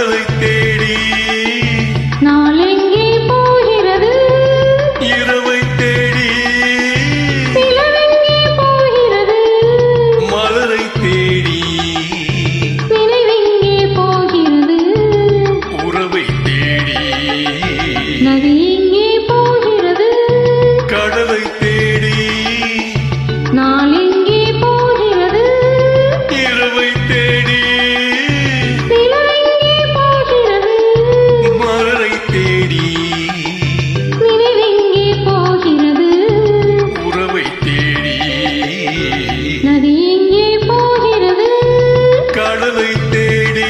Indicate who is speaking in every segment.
Speaker 1: கடலை தேடி
Speaker 2: நாளெங்கே போகிறது
Speaker 1: இரவை தேடி
Speaker 2: நிலவெங்கே போகிறது
Speaker 1: மலரை தேடி
Speaker 2: நினைவெங்கே போகிறது
Speaker 1: உறவை தேடி
Speaker 2: நதி எங்கே போகிறது
Speaker 1: கடலை தேடி
Speaker 2: நாளெங்கே போகிறது
Speaker 1: இரவை தேடி
Speaker 2: நிலவெங்கே போகிறது
Speaker 1: மலரை தேடி
Speaker 2: நினைவெங்கே போகிறது
Speaker 1: உறவை தேடி
Speaker 2: நதி எங்கே போகிறது
Speaker 1: கடலை தேடி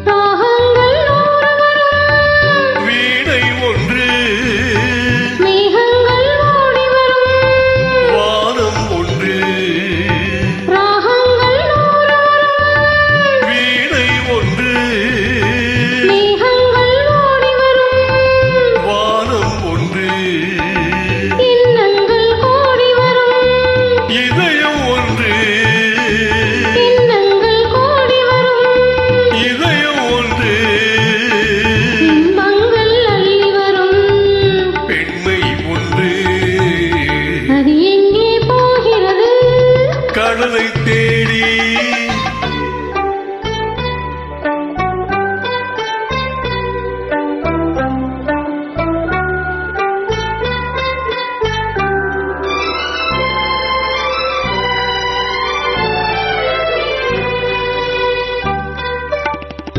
Speaker 2: ராகங்கள் நூறு வரும்
Speaker 1: வீணை ஒன்று
Speaker 2: மேகங்கள் ஓடி வரும்
Speaker 1: வானம் ஒன்று
Speaker 2: ராகங்கள் நூறு வரும்
Speaker 1: வீணை ஒன்று
Speaker 2: மேகங்கள் ஓடி வரும்
Speaker 1: வானம் ஒன்று
Speaker 2: எண்ணங்கள் கோடி வரும்
Speaker 1: இதயம் ஒன்று
Speaker 2: எண்ணங்கள் கோடி வரும்
Speaker 1: இதயம் ஒன்று
Speaker 2: இன்பங்கள் அள்ளி வரும்
Speaker 1: பெண்மை ஒன்று
Speaker 2: அது எங்கே போகிறது
Speaker 1: கடலை தேடி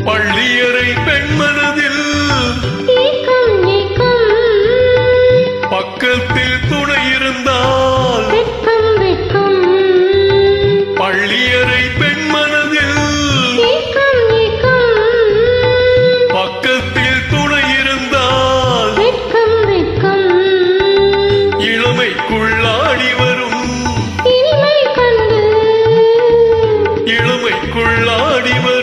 Speaker 1: பள்ளியறை பெண்மனதில்
Speaker 2: ஏக்கம் ஏக்கம்
Speaker 1: பக்கத்தில் துணை இருந்தால்
Speaker 2: வெட்கம் வெட்கம்
Speaker 1: பள்ளியறை பெண்மனதில்
Speaker 2: ஏக்கம் ஏக்கம்
Speaker 1: பக்கத்தில் துணை இருந்தால்
Speaker 2: வெட்கம் வெட்கம்
Speaker 1: இளமைக்குள்ளாடி வரும்
Speaker 2: இனிமை கண்டு
Speaker 1: இளமைக்குள்ளாடி வரும்